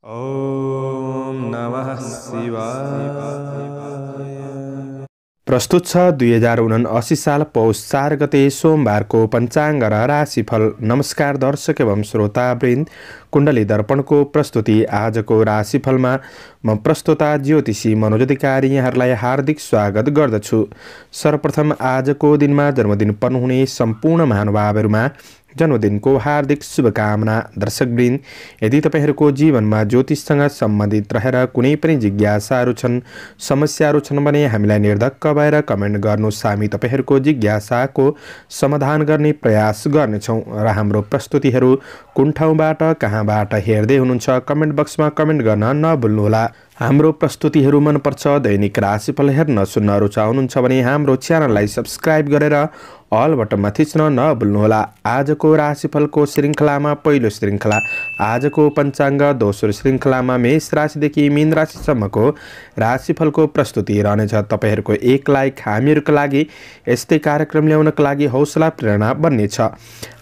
ओम नमः शिवाय। प्रस्तुत छ 2079 साल पौष 4 गते सोमबारको पञ्चाङ्ग र राशिफल। नमस्कार दर्शक एवं श्रोतावृन्द, कुण्डली दर्पणको प्रस्तुति आजको राशिफलमा म प्रस्तुता ज्योतिषी मनोज अधिकारी यहाँहरूलाई हार्दिक स्वागत गर्दछु। सर्वप्रथम आजको दिनमा जन्मदिन पर्नुहुने सम्पूर्ण महानुभावहरूमा जन्मदिनको हार्दिक शुभकामना। दर्शकवृन्द, यदि तपाईहरूको जीवनमा ज्योतिषसँग सम्बन्धित रहेर कुनै पनि जिज्ञासाहरू छन्, समस्याहरू छन् भने हामीलाई निर्धक्क भएर कमेन्ट गर्नुहोस्। हामी तपाईहरूको जिज्ञासाको समाधान गर्ने प्रयास गर्नेछौँ र हाम्रो प्रस्तुतिहरू कुन ठाउँबाट कहाँबाट हेर्दै हुनुहुन्छ कमेन्ट बक्समा कमेन्ट गर्न नभुल्नुहोला। हाम्रो प्रस्तुतिहरू मनपर्छ, दैनिक राशिफल हेर्न सुन्न रुचाउनुहुन्छ भने हाम्रो च्यानललाई सब्स्क्राइब गरेर अल बटनमा थिच्न नभुल्नुहोला। आजको राशिफलको श्रृङ्खलामा पहिलो श्रृङ्खला आजको पञ्चाङ्ग, दोस्रो श्रृङ्खलामा मेष राशिदेखि मीन राशिसम्मको राशिफलको प्रस्तुति रहनेछ। तपाईहरूको एक लाइक हामीहरूका लागि यस्तै कार्यक्रम ल्याउनका लागि हौसला प्रेरणा बन्नेछ।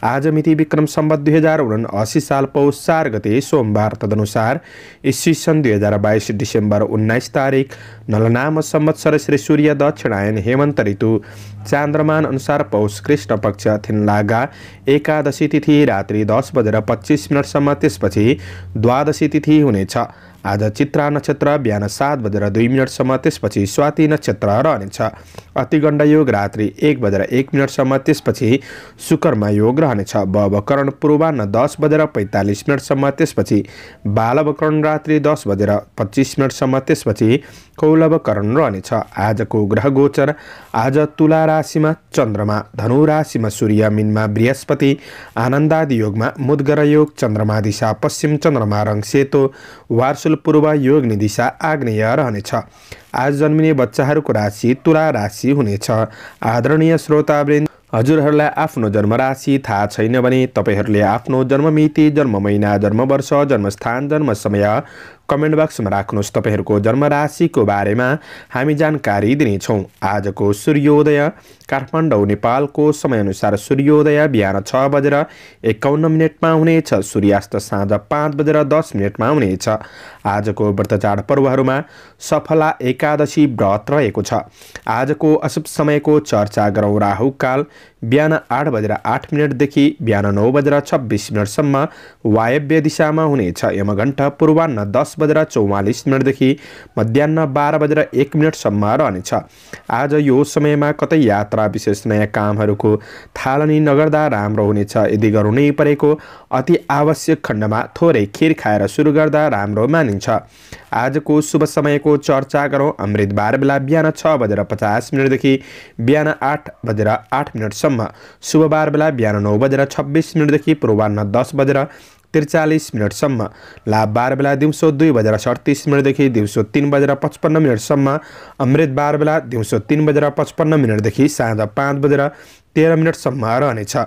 आज मिति विक्रम सम्वत 2079 साल पौष 4 गते सोमबार, तदनुसार ईस्वी सन् 2022 डिसेम्बर 19 तारिक, नलनाम संवत्सर श्री सूर्य दक्षिणायन हेमन्त ऋतु, चान्द्रमान अनुसार पौष कृष्ण पक्ष थिनलागा एकादशी तिथि रात्रि 10:25 त्यसपछि द्वादशी तिथि हुनेछ। आज चित्रा नक्षत्र बिहान 7:02 त्यसपछि स्वाति नक्षत्र रहनेछ। अतिगण्ड योग रात्रि 1:01 त्यसपछि शुकर्म योग रहनेछ। बवकरण पूर्वाह्न 10:45 त्यसपछि बालवकरण रात्रि 10:25 त्यसपछि कौलवकरण रहनेछ। आजको ग्रह गोचर आज तुला राशिमा चन्द्रमा, धनु राशिमा सूर्य, मीनमा बृहस्पति, आनन्दादि योगमा मुद्गर योग, चन्द्रमा दिशा पश्चिम, चन्द्रमा रङ सेतो, वार्षुल पूर्व योगनी दिशा आग्नेय रहनेछ। आज जन्मिने बच्चाहरूको राशि तुला राशि हुनेछ। आदरणीय श्रोतावृन्द, हजुरहरूलाई आफ्नो जन्म राशि थाहा छैन भने तपाईहरूले आफ्नो जन्ममिति, जन्म महिना, जन्म वर्ष, जन्मस्थान, जन्म समय कमेन्ट बक्समा राख्नुहोस्। तपाईहरूको जन्म राशिको बारेमा हामी जानकारी दिनेछौँ। आजको सूर्योदय काठमाडौँ नेपालको समयअनुसार सूर्योदय बिहान 6:51 हुनेछ। सूर्यास्त साँझ 5:10 हुनेछ। आजको व्रतचाड पर्वहरूमा सफला एकादशी व्रत रहेको छ। आजको अशुभ समयको चर्चा गरौँ। राहुकाल बिहान 8:08 देखि बिहान 9:26 वायव्य दिशामा हुनेछ। यमघण्ट पूर्वाह्न 10:44 देखि मध्याह्न 12:01 रहनेछ। आज यो समयमा कतै यात्रा, विशेष नयाँ कामहरूको थालनी नगर्दा राम्रो हुनेछ। यदि गर्नै परेको अति आवश्यक खण्डमा थोरै खिर खाएर सुरु गर्दा राम्रो मानिन्छ। आजको शुभ समयको चर्चा गरौँ। अमृतबार बेला बिहान 6:50 देखि बिहान 8:08 शुभबार बेला बिहान 9:26 देखि पूर्वाह्न 10:43 लाभबार बेला दिउँसो 2:38 देखि दिउँसो 3:55 अमृतबार बेला दिउँसो 3:55 देखि साँझ 5:13 रहनेछ।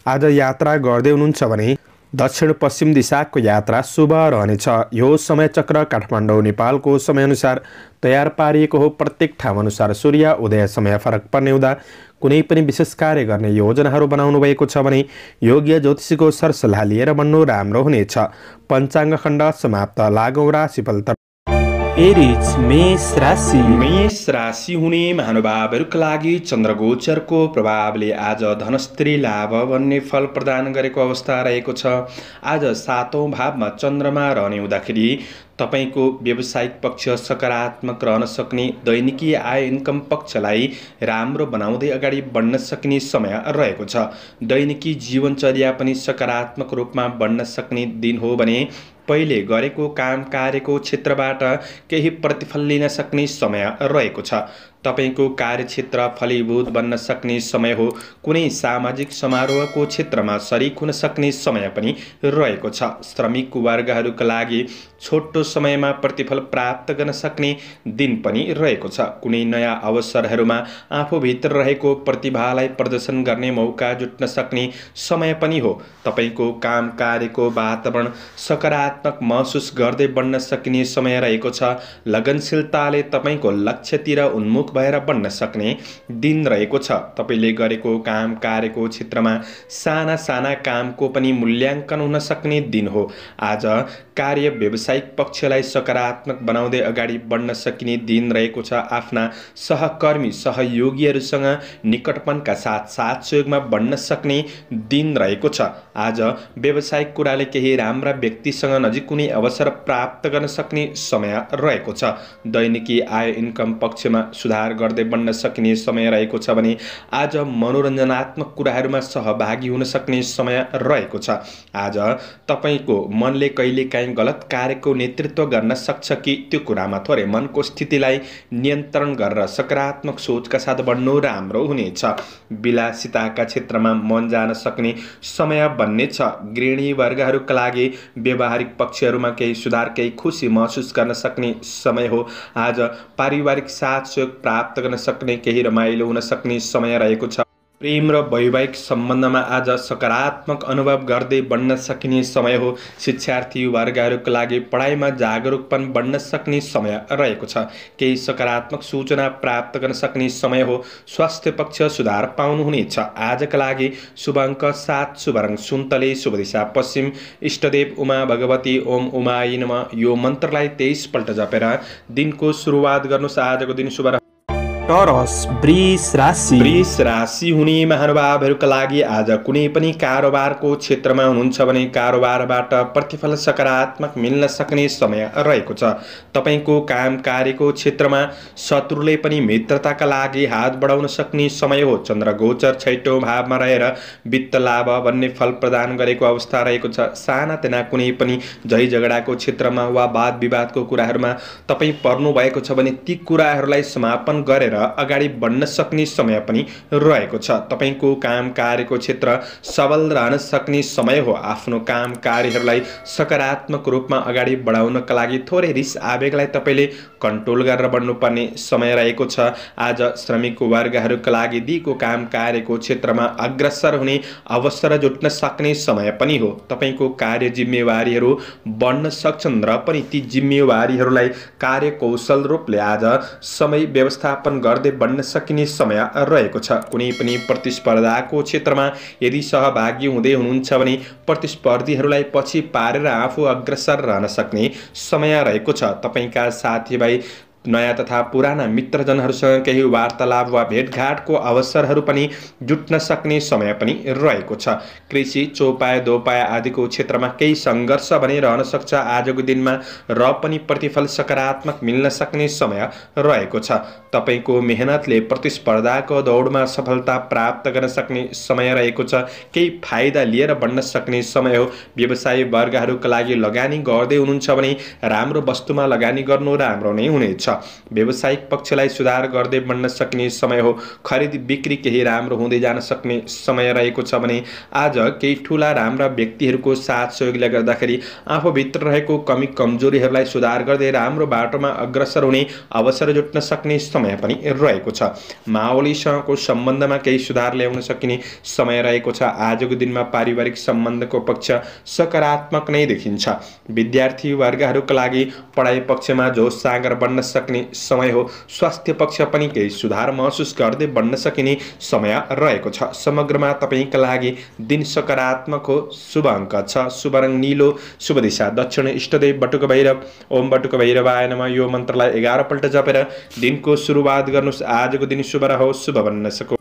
आज यात्रा गर्दै हुनुहुन्छ भने दक्षिण पश्चिम दिशाको यात्रा शुभ रहनेछ। यो समय चक्र काठमाडौँ नेपालको समयअनुसार तयार पारिएको हो। प्रत्येक ठाउँअनुसार सूर्य उदय समय फरक पर्ने हुँदा कुनै पनि विशेष कार्य गर्ने योजनाहरू बनाउनु भएको छ भने योग्य ज्योतिषीको सरसल्लाह लिएर बन्नु राम्रो हुनेछ। पञ्चाङ्ग खण्ड समाप्त। लागौँ राशिफल। एरिज मेष राशि हुने महानुभावहरूका लागि चन्द्रगोचरको प्रभावले आज धनस्त्री लाभ भन्ने फल प्रदान गरेको अवस्था रहेको छ। आज 7औं भावमा चन्द्रमा रहने हुँदाखेरि तपाईको व्यावसायिक पक्ष सकारात्मक रहन सक्ने, दैनिकी आय इन्कम पक्षलाई राम्रो बनाउँदै अगाडि बढ्न सक्ने समय रहेको छ। दैनिकी जीवनचर्या पनि सकारात्मक रूपमा बढ्न सक्ने दिन हो भने पहिले गरेको काम कार्यको क्षेत्रबाट केही प्रतिफल लिन सक्ने समय रहेको छ। तपाईको कार्यक्षेत्र फलीभूत बन्न सक्ने समय हो। कुनै सामाजिक समारोहको क्षेत्रमा सरिक हुन सक्ने समय पनि रहेको छ। श्रमिक वर्गहरूका लागि छोटो समयमा प्रतिफल प्राप्त गर्न सक्ने दिन पनि रहेको छ। कुनै नयाँ अवसरहरूमा आफूभित्र रहेको प्रतिभालाई प्रदर्शन गर्ने मौका जुट्न सक्ने समय पनि हो। तपाईको काम कार्यको वातावरण सकारात्मक महसुस गर्दै बढ्न सकिने समय रहेको छ। लगनशीलताले तपाईको लक्ष्यतिर उन्मुख भएर बढ्न सक्ने दिन रहेको छ। तपाईले गरेको काम कार्यको क्षेत्रमा साना साना कामको पनि मूल्याङ्कन हुन सक्ने दिन हो। आज कार्य व्यावसायिक पक्षलाई सकारात्मक बनाउँदै अगाडि बढ्न सकिने दिन रहेको छ। आफ्ना सहकर्मी सहयोगीहरूसँग निकटपनका साथ सहयोगमा बढ्न सक्ने दिन रहेको छ। आज व्यावसायिक कुराले केही राम्रा व्यक्तिसँग नजिक कुनै अवसर प्राप्त गर्न सक्ने समय रहेको छ। दैनिकी आय इन्कम पक्षमा सुधार गर्दै बढ्न सकिने समय रहेको छ भने आज मनोरञ्जनात्मक कुराहरूमा सहभागी हुन सक्ने समय रहेको छ। आज तपाईको मनले कहिलेकाहीँ गलत कार्यको नेतृत्व गर्न सक्छ कि त्यो कुरामा थोरै मनको स्थितिलाई नियन्त्रण गरेर सकारात्मक सोचका साथ बढ्नु राम्रो हुनेछ। विलासिताका क्षेत्रमा मन जान सक्ने समय बन्नेछ। गृहिणी वर्गहरूका लागि व्यवहारिक पक्षहरूमा केही सुधार, केही खुसी महसुस गर्न सक्ने समय हो। आज पारिवारिक साथ सहयोग प्राप्त गर्न सक्ने, केही रमाइलो हुन सक्ने समय रहेको छ। प्रेम र वैवाहिक सम्बन्धमा आज सकारात्मक अनुभव गर्दै बढ्न सकिने समय हो। शिक्षार्थी वर्गहरूका लागि पढाइमा जागरुकपन बढ्न सक्ने समय रहेको छ। केही सकारात्मक सूचना प्राप्त गर्न सक्ने समय हो। स्वास्थ्य पक्ष सुधार पाउनुहुनेछ। आजका लागि शुभ अङ्क 7, शुभ रङ सुन्तले, शुभ दिशा पश्चिम, इष्टदेव उमा भगवती ओम उमाय नमः यो मन्त्रलाई 23 पल्ट जपेर दिनको सुरुवात गर्नुहोस्। आजको दिन शुभ टरस वृष राशि। वृष राशि हुने महानुभावहरूका लागि आज कुनै पनि कारोबारको क्षेत्रमा हुनुहुन्छ भने कारोबारबाट प्रतिफल सकारात्मक मिल्न सक्ने समय रहेको छ। तपाईको काम कार्यको क्षेत्रमा शत्रुले पनि मित्रताका लागि हात बढाउन सक्ने समय हो। चन्द्र गोचर 6औं भावमा रहेर वित्त लाभ भन्ने फल प्रदान गरेको अवस्था रहेको छ। सानातिना कुनै पनि झै झगडाको क्षेत्रमा वा वाद विवादको कुराहरूमा तपाईँ पर्नु भएको छ भने ती कुराहरूलाई समापन गरेर अगाडि बढ्न सक्ने समय पनि रहेको छ। तपाईको काम कार्यको क्षेत्र सबल रहन सक्ने समय हो। आफ्नो काम कार्यहरूलाई सकारात्मक रूपमा अगाडि बढाउनका लागि थोरै रिस आवेगलाई तपाईले कन्ट्रोल गरेर बढ्नुपर्ने समय रहेको छ। आज श्रमिक वर्गहरूका लागि दिएको काम कार्यको क्षेत्रमा अग्रसर हुने अवसर जुट्न सक्ने समय पनि हो। तपाईको कार्य जिम्मेवारीहरू बढ्न सक्छन् र पनि ती जिम्मेवारीहरूलाई कार्यकौशल रूपले आज समय व्यवस्थापन गर्दै बढ्न सकिने समय रहेको छ। कुनै पनि प्रतिस्पर्धाको क्षेत्रमा यदि सहभागी हुँदै हुनुहुन्छ भने प्रतिस्पर्धीहरूलाई पछि पारेर आफू अग्रसर रहन सक्ने समय रहेको छ। तपाईका साथीभाइ नयाँ तथा पुराना मित्रजनहरूसँग केही वार्तालाप वा भेटघाटको अवसरहरू पनि जुट्न सक्ने समय पनि रहेको छ। कृषि, चौपाया दोपाया आदिको क्षेत्रमा केही सङ्घर्ष भने रहन सक्छ आजको दिनमा र पनि प्रतिफल सकारात्मक मिल्न सक्ने समय रहेको छ। तपाईको मेहनतले प्रतिस्पर्धाको दौडमा सफलता प्राप्त गर्न सक्ने समय रहेको छ। केही फाइदा लिएर बढ्न सक्ने समय हो। व्यवसायी वर्गहरूका लागि लगानी गर्दै हुनुहुन्छ भने राम्रो वस्तुमा लगानी गर्नु राम्रो नै हुनेछ। व्यावसायिक पक्षलाई सुधार गर्दै बढ्न सक्ने समय हो। खरिद बिक्री केही राम्रो हुँदै जान सक्ने समय रहेको छ भने आज केही ठूला राम्रा व्यक्तिहरूको साथ सहयोगले गर्दाखेरि आफूभित्र रहेको कमी कमजोरीहरूलाई सुधार गर्दै राम्रो बाटोमा अग्रसर हुने अवसर जुट्न सक्ने समय पनि रहेको छ। माओलीसँगको सम्बन्धमा केही सुधार ल्याउन सकिने समय रहेको छ। आजको दिनमा पारिवारिक सम्बन्धको पक्ष सकारात्मक नै देखिन्छ। विद्यार्थी वर्गहरूका लागि पढाइ पक्षमा जोस जाँगर बढ्न सक्ने समय हो। स्वास्थ्य पक्ष पनि केही सुधार महसुस गर्दै बढ्न सकिने समय रहेको छ। समग्रमा तपाईका लागि दिन सकारात्मक हो। शुभ अङ्क 6, शुभ रङ नीलो, शुभ दिशा दक्षिण, इष्टदेव बटुक भैरव ओम बटुक भैरवाय नमः यो मन्त्रलाई 11 पल्ट जपेर दिनको सुरुवात गर्नुहोस्। आजको दिन शुभ रहोस्, शुभ बन्न सको।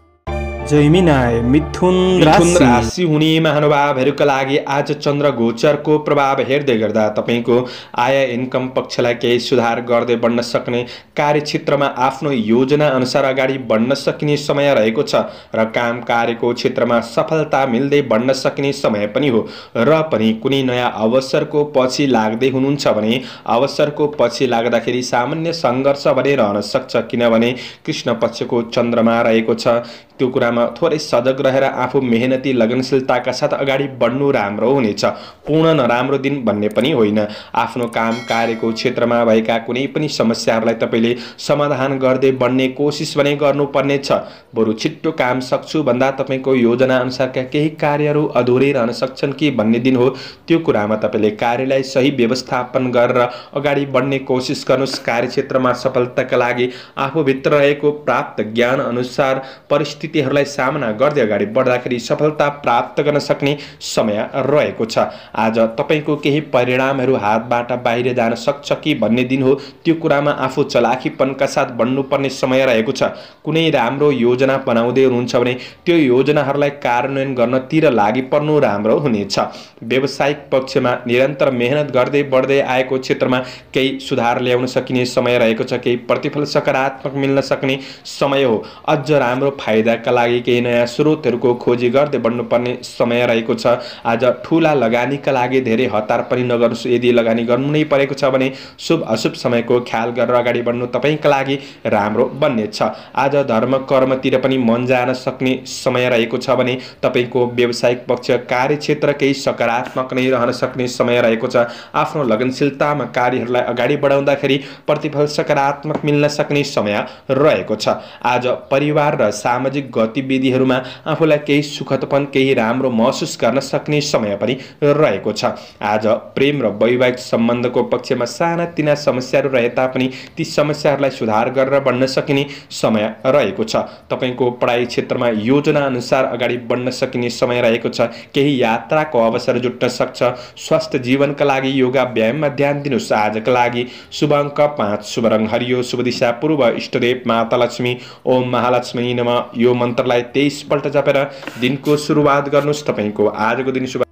जैमिनाय मिथुन राशि हुने महानुभावहरूका लागि आज चन्द्र गोचरको प्रभाव हेर्दै गर्दा तपाईको आय इन्कम पक्षलाई केही सुधार गर्दै बढ्न सक्ने, कार्यक्षेत्रमा आफ्नो योजना अनुसार अगाडि बढ्न सकिने समय रहेको छ र काम कार्यको क्षेत्रमा सफलता मिल्दै बढ्न सकिने समय पनि हो। र पनि कुनै नयाँ अवसरको पछि लाग्दै हुनुहुन्छ भने अवसरको पछि लाग्दाखेरि सामान्य सङ्घर्ष भने रहन सक्छ, किनभने कृष्ण पक्षको चन्द्रमा रहेको छ। त्यो कुरामा थोरै सजग रहेर आफू मेहनती लगनशीलताका साथ अगाडि बढ्नु राम्रो हुनेछ। पूर्ण नराम्रो दिन भन्ने पनि होइन। आफ्नो काम कार्यको क्षेत्रमा भएका कुनै पनि समस्याहरूलाई तपाईले समाधान गर्दै बढ्ने कोसिस भने गर्नुपर्ने छ। बरु छिट्टो काम सक्छु भन्दा तपाईको योजना अनुसारका केही कार्यहरू अधुरै रहन सक्छन् कि भन्ने दिन हो। त्यो कुरामा तपाईले कार्यलाई सही व्यवस्थापन गरेर अगाडि बढ्ने कोसिस गर्नुहोस्। कार्यक्षेत्रमा सफलताका लागि आफूभित्र रहेको प्राप्त ज्ञान अनुसार परिस्थितिहरूलाई सामना गर्दै अगाडि बढ्दाखेरि सफलता प्राप्त गर्न सक्ने समय रहेको छ। आज तपाईको केही परिणामहरू हातबाट बाहिर जान सक्छ कि भन्ने दिन हो। त्यो कुरामा आफू चलाखीपनका साथ बढ्नुपर्ने समय रहेको छ। कुनै राम्रो योजना बनाउँदै हुनुहुन्छ भने त्यो योजनाहरूलाई कार्यान्वयन गर्नतिर लागि पर्नु राम्रो हुनेछ। व्यावसायिक पक्षमा निरन्तर मेहनत गर्दै बढ्दै आएको क्षेत्रमा केही सुधार ल्याउन सकिने समय रहेको छ। केही प्रतिफल सकारात्मक मिल्न सक्ने समय हो। अझ राम्रो फाइदाका लागि केही नयाँ स्रोतहरूको खोजी गर्दै बढ्नुपर्ने समय रहेको छ। आज ठूला लगानीका लागि धेरै हतार पनि नगर्नुहोस्। यदि लगानी गर्नु नै परेको छ भने शुभ अशुभ समयको ख्याल गरेर अगाडि बढ्नु तपाईका लागि राम्रो बन्नेछ। आज धर्म कर्मतिर पनि मन जान सक्ने समय रहेको छ भने तपाईको व्यावसायिक पक्ष कार्यक्षेत्र केही सकारात्मक नै रहन सक्ने समय रहेको छ। आफ्नो लगनशीलतामा कार्यहरूलाई अगाडि बढाउँदाखेरि प्रतिफल सकारात्मक मिल्न सक्ने समय रहेको छ। आज परिवार र सामाजिक गतिविधिहरूमा आफूलाई केही सुखदपन केही राम्रो महसुस गर्न सक्ने समय पनि रहेको छ। आज प्रेम र वैवाहिक सम्बन्धको पक्षमा सानातिना समस्याहरू रहे तापनि ती समस्याहरूलाई सुधार गरेर बढ्न सकिने समय रहेको छ। तपाईको पढाइ क्षेत्रमा योजना अनुसार अगाडि बढ्न सकिने समय रहेको छ। केही यात्राको अवसर जुट्न सक्छ। स्वास्थ्य जीवनका लागि योगा व्यायाममा ध्यान दिनुहोस्। आजका लागि शुभ अङ्क 5, शुभ रङ हरियो, शुभ दिशा पूर्व, इष्टदेव माता लक्ष्मी, ओम महालक्ष्मी नमः यो मन्त्रलाई 23 पल्ट जपेर दिनको सुरुवात गर्नुहोस्। तपाईको आजको दिन शुभ।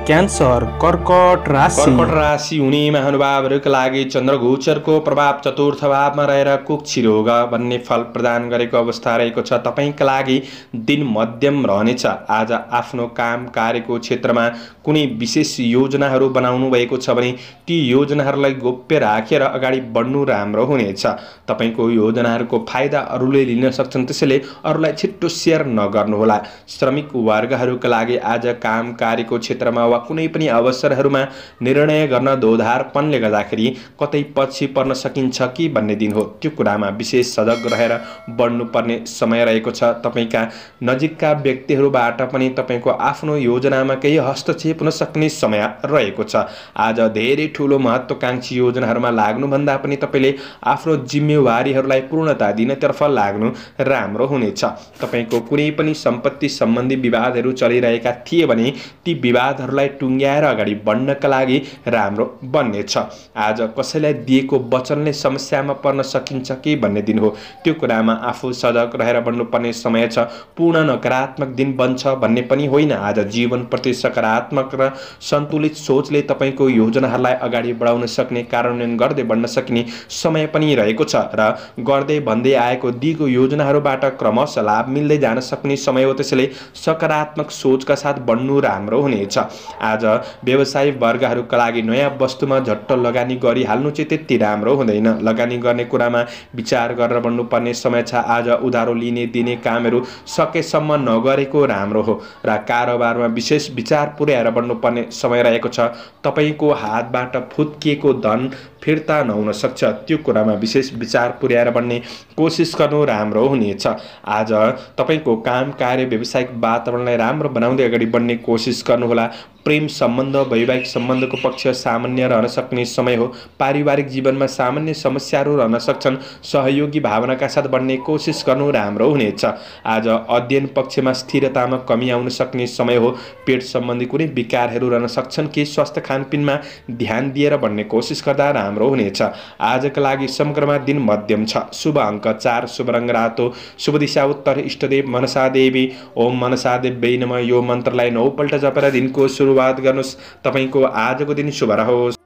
क्यान्सर कर्कट राशि हुने महानुभावहरूका लागि चन्द्रगोचरको प्रभाव चतुर्थ भावमा रहेर कुक्षी रोग भन्ने फल प्रदान गरेको अवस्था रहेको छ। तपाईका लागि दिन मध्यम रहनेछ। आज आफ्नो काम कार्यको क्षेत्रमा कुनै विशेष योजनाहरू बनाउनु भएको छ भने ती योजनाहरूलाई गोप्य राखेर अगाडि बढ्नु राम्रो हुनेछ। तपाईको योजनाहरूको फाइदा अरूले लिन सक्छन्, त्यसैले अरूलाई छिट्टो सेयर नगर्नुहोला। श्रमिक वर्गहरूका लागि आज काम कार्यको क्षेत्रमा वा कुनै पनि अवसरहरूमा निर्णय गर्न दोधारपनले गर्दाखेरि कतै पछि पर्न सकिन्छ कि भन्ने दिन हो। त्यो कुरामा विशेष सजग रहेर बढ्नुपर्ने समय रहेको छ। तपाईका नजिकका व्यक्तिहरूबाट पनि तपाईको आफ्नो योजनामा केही हस्तक्षेप हुन सक्ने समय रहेको छ। आज धेरै ठूलो महत्त्वकांक्षी योजनाहरूमा लाग्नुभन्दा पनि तपाईले आफ्नो जिम्मेवारीहरूलाई पूर्णता दिनतर्फ लाग्नु राम्रो हुनेछ। तपाईको कुनै पनि सम्पत्ति सम्बन्धी विवादहरू चलिरहेका थिए भने ती विवादहरूलाई टुङ्ग्याएर अगाडि बढ्नका लागि राम्रो बन्नेछ। आज कसैलाई दिएको वचनले समस्यामा पर्न सकिन्छ कि भन्ने दिन हो। त्यो कुरामा आफू सजग रहेर बढ्नुपर्ने समय छ। पूर्ण नकारात्मक दिन बन्छ भन्ने पनि होइन। आज जीवनप्रति सकारात्मक र सन्तुलित सोचले तपाईको योजनाहरूलाई अगाडि बढाउन सक्ने, कार्यान्वयन गर्दै बढ्न सकिने समय पनि रहेको छ र गर्दै भन्दै आएको दिगो योजनाहरूबाट क्रमशः लाभ मिल्दै जान सक्ने समय हो। त्यसैले सकारात्मक सोचका साथ बढ्नु राम्रो हुनेछ। आज व्यवसाय वर्गहरूका लागि नयाँ वस्तुमा झट्ट लगानी गरिहाल्नु चाहिँ त्यति राम्रो हुँदैन। लगानी गर्ने कुरामा विचार गरेर बढ्नुपर्ने समय छ। आज उधारो लिने दिने कामहरू सकेसम्म नगरेको राम्रो हो र कारोबारमा विशेष विचार पुर्याएर बढ्नुपर्ने समय रहेको छ। तपाईको हातबाट फुत्किएको धन फिर्ता नहुन सक्छ। त्यो कुरामा विशेष विचार पुर्याएर बढ्ने कोसिस गर्नु राम्रो हुनेछ। आज तपाईको काम कार्य व्यावसायिक वातावरणलाई राम्रो बनाउँदै अगाडि बढ्ने कोसिस गर्नुहोला। प्रेम सम्बन्ध वैवाहिक सम्बन्धको पक्ष सामान्य रहन सक्ने समय हो। पारिवारिक जीवनमा सामान्य समस्याहरू रहन सक्छन्। सहयोगी भावनाका साथ बढ्ने कोसिस गर्नु राम्रो हुनेछ। आज अध्ययन पक्षमा स्थिरतामा कमी आउन सक्ने समय हो। पेट सम्बन्धी कुनै विकारहरू रहन सक्छन् कि स्वास्थ्य खानपिनमा ध्यान दिएर बढ्ने कोसिस गर्दा राम्रो हुनेछ। आजका लागि समग्रमा दिन मध्यम छ। शुभ अङ्क 4, शुभ रङ रातो, शुभ दिशा उत्तर, इष्टदेव मनसा देवी, ओम मनसा देव्यै नमः यो मन्त्रलाई 9 पल्ट जपेर दिनको सुरुवात गर्नुहोस्। तपाईको आजको दिन शुभ रहोस्।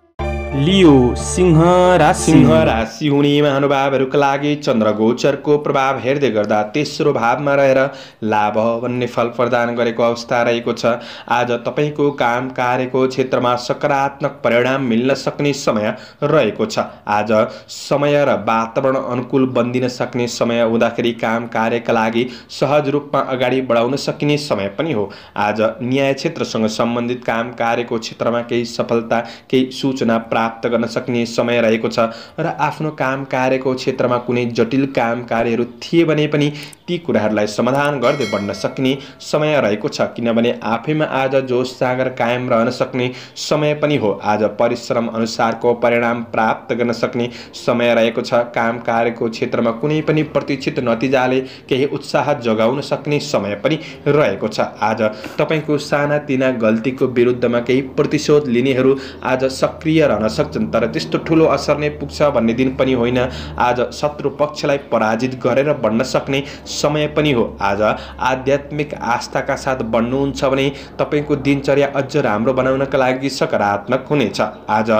लियो सिंह राशि हुने महानुभावहरूका लागि चन्द्रगोचरको प्रभाव हेर्दै गर्दा तेस्रो भावमा रहेर लाभ भन्ने फल प्रदान गरेको अवस्था रहेको छ। आज तपाईको काम कार्यको क्षेत्रमा सकारात्मक परिणाम मिल्न सक्ने समय रहेको छ। आज समय र वातावरण अनुकूल बनिदिन सक्ने समय हुँदाखेरि काम कार्यका लागि सहज रूपमा अगाडि बढाउन सकिने समय पनि हो। आज न्याय क्षेत्रसँग सम्बन्धित काम कार्यको क्षेत्रमा केही सफलता केही सूचना प्राप्त गर्न सक्ने समय रहेको छ र आफ्नो काम कार्यको क्षेत्रमा कुनै जटिल काम कार्यहरू थिए भने पनि ती कुराहरूलाई समाधान गर्दै बढ्न सक्ने समय रहेको छ। किनभने आफैमा आज जोस जाँगर कायम रहन सक्ने समय पनि हो। आज परिश्रम अनुसारको परिणाम प्राप्त गर्न सक्ने समय रहेको छ। काम कार्यको क्षेत्रमा कुनै पनि प्रतीक्षित नतिजाले केही उत्साह जगाउन सक्ने समय पनि रहेको छ। आज तपाईको सानातिना गल्तीको विरुद्धमा केही प्रतिशोध लिनेहरू आज सक्रिय रहन सक्छन्, तर त्यस्तो ठुलो असर नै पुग्छ भन्ने दिन पनि होइन। आज शत्रु पक्षलाई पराजित गरेर बढ्न सक्ने समय पनि हो। आज आध्यात्मिक आस्थाका साथ बढ्नुहुन्छ भने तपाईको दिनचर्या अझ राम्रो बनाउनका लागि सकारात्मक हुनेछ। आज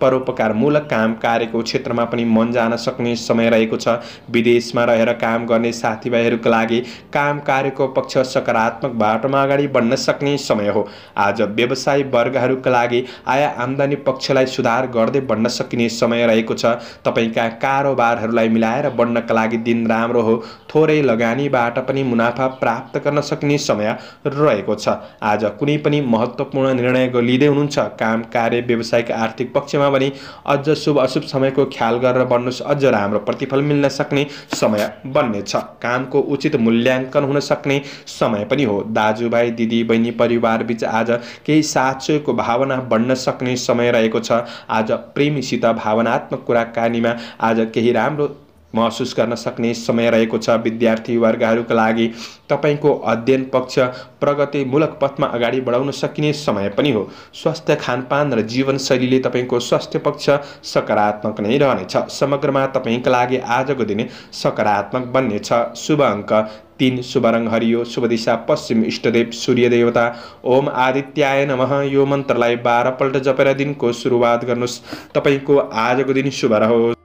परोपकारमूलक काम कार्यको क्षेत्रमा पनि मन जान सक्ने समय रहेको छ। विदेशमा रहेर काम गर्ने साथीभाइहरूका लागि काम कार्यको पक्ष सकारात्मक बाटोमा अगाडि बढ्न सक्ने समय हो। आज व्यवसायी वर्गहरूका लागि आय आम्दानी पक्षलाई सुधार गर्दै बढ्न सकिने समय रहेको छ। तपाईका कारोबारहरूलाई मिलाएर बढ्नका लागि दिन राम्रो हो। थोरै लगानीबाट पनि मुनाफा प्राप्त गर्न सक्ने समय रहेको छ। आज कुनै पनि महत्त्वपूर्ण निर्णय लिँदै हुनुहुन्छ, काम कार्य व्यावसायिक आर्थिक पक्षमा पनि अझ शुभ अशुभ समयको ख्याल गरेर बढ्नुहोस्, अझ राम्रो प्रतिफल मिल्न सक्ने समय बन्नेछ। कामको उचित मूल्याङ्कन हुन सक्ने समय पनि हो। दाजुभाइ दिदी बहिनी परिवार बीच आज केही साथसहयोगको भावना बढ्न सक्ने समय रहेको छ। आज प्रेमीसित भावनात्मक कुराकानीमा आज केही राम्रो महसुस गर्न सक्ने समय रहेको छ। विद्यार्थी वर्गहरूका लागि तपाईको अध्ययन पक्ष प्रगतिमूलक पथमा अगाडि बढाउन सकिने समय पनि हो। स्वास्थ्य खानपान र जीवनशैलीले तपाईको स्वास्थ्य पक्ष सकारात्मक नै रहनेछ। समग्रमा तपाईका लागि आजको दिन सकारात्मक बन्नेछ। शुभ अङ्क 3, शुभ रङ हरियो, शुभ दिशा पश्चिम, इष्टदेव सूर्य देवता ओम आदित्याय नमः। यो मन्त्रलाई 12 पल्ट जपेर दिनको सुरुवात गर्नुहोस्। तपाईको आजको दिन शुभ रहोस्।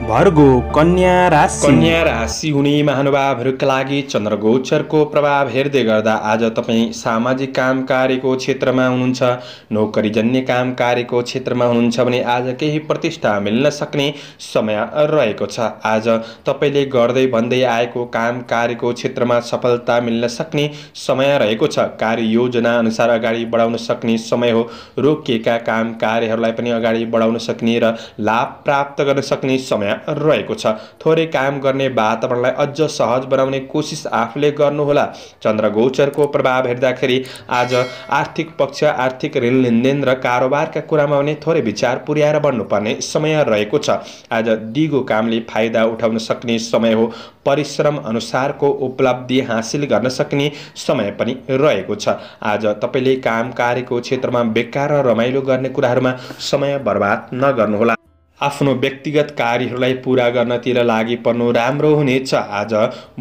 भर्गो कन्या राशि हुने महानुभावहरूका लागि चन्द्रगोचरको प्रभाव हेर्दै गर्दा आज तपाईँ सामाजिक काम कार्यको क्षेत्रमा हुनुहुन्छ, नोकरीजन्य काम कार्यको क्षेत्रमा हुनुहुन्छ भने आज केही प्रतिष्ठा मिल्न सक्ने समय रहेको छ। आज तपाईँले गर्दै भन्दै आएको काम कार्यको क्षेत्रमा सफलता मिल्न सक्ने समय रहेको छ। कार्य योजना अनुसार अगाडि बढाउन सक्ने समय हो। रोकिएका काम कार्यहरूलाई पनि अगाडि बढाउन सक्ने र लाभ प्राप्त गर्न सक्ने समय रहेको छ। थोरै काम गर्ने वातावरणलाई अझ सहज बनाउने कोसिस आफूले गर्नुहोला। चन्द्रगोचरको प्रभाव हेर्दाखेरि आज आर्थिक पक्ष, आर्थिक ऋण लेनदेन र कारोबारका कुरामा भने थोरै विचार पुर्याएर बढ्नुपर्ने समय रहेको छ। आज दिगो कामले फाइदा उठाउन सक्ने समय हो। परिश्रम अनुसारको उपलब्धि हासिल गर्न सक्ने समय पनि रहेको छ। आज तपाईँले काम कार्यको क्षेत्रमा बेकार र रमाइलो गर्ने कुराहरूमा समय बर्बाद नगर्नुहोला। आफ्नो व्यक्तिगत कार्यहरूलाई पूरा गर्नतिर लागि पर्नु राम्रो हुनेछ। आज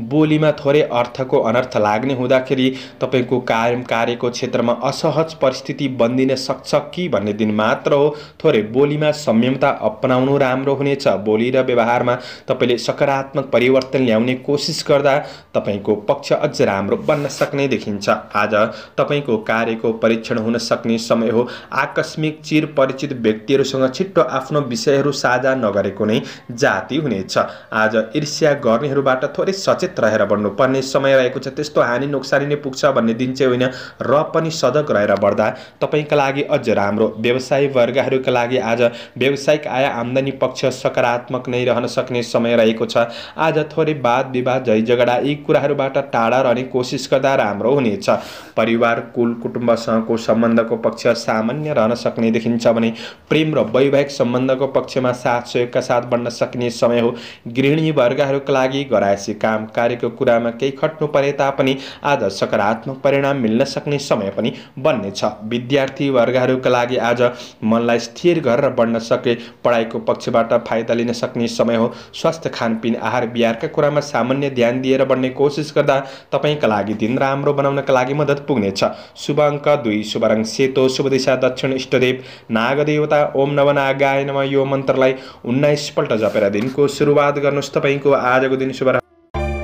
बोलीमा थोरै अर्थको अनर्थ लाग्ने हुँदाखेरि तपाईँको कार्यको क्षेत्रमा असहज परिस्थिति बन्दिन सक्छ कि भन्ने दिन मात्र हो। थोरै बोलीमा संयमता अपनाउनु राम्रो हुनेछ। बोली र व्यवहारमा तपाईँले सकारात्मक परिवर्तन ल्याउने कोसिस गर्दा तपाईँको पक्ष अझ राम्रो बन्न सक्ने देखिन्छ। आज तपाईँको कार्यको परीक्षण हुन सक्ने समय हो। आकस्मिक चिर परिचित व्यक्तिहरूसँग छिट्टो आफ्नो विषयहरू साझा नगरेको नै जाति हुनेछ। आज ईर्ष्या गर्नेहरूबाट थोरै सचेत रहेर बढ्नुपर्ने समय रहेको छ। त्यस्तो हानि नोक्सानी नै पुग्छ भन्ने दिन चाहिँ होइन, र पनि सजग रहेर बढ्दा तपाईँका लागि अझ राम्रो। व्यवसायी वर्गहरूका लागि आज व्यावसायिक आय आम्दानी पक्ष सकारात्मक नै रहन सक्ने समय रहेको छ। आज थोरै वाद विवाद झै झगडा यी कुराहरूबाट टाढा रहने कोसिस गर्दा राम्रो हुनेछ। परिवार कुल कुटुम्बसँगको सम्बन्धको पक्ष सामान्य रहन सक्ने देखिन्छ भने प्रेम र वैवाहिक सम्बन्धको पक्षमा साथ सहयोगका साथ बढ्न सक्ने समय हो। गृहिणी वर्गहरूका लागि घरायसी काम कार्यको कुरामा केही खट्नु परे तापनि आज सकारात्मक परिणाम मिल्न सक्ने समय पनि बन्नेछ। विद्यार्थी वर्गहरूका लागि आज मनलाई स्थिर गरेर बढ्न सके पढाइको पक्षबाट फाइदा लिन सक्ने समय हो। स्वास्थ्य खानपिन आहार विहारका कुरामा सामान्य ध्यान दिएर बढ्ने कोसिस गर्दा तपाईँका लागि दिन राम्रो बनाउनका लागि मद्दत पुग्नेछ। शुभ अङ्क 2, शुभ रङ सेतो, शुभ दिशा दक्षिण, इष्टदेव नागदेवता ओम नवनागाय नमः। यो मन्त्रलाई 19 पल्ट जपेर दिनको सुरुवात गर्नुहोस्। तपाईँको आजको दिन शुभ।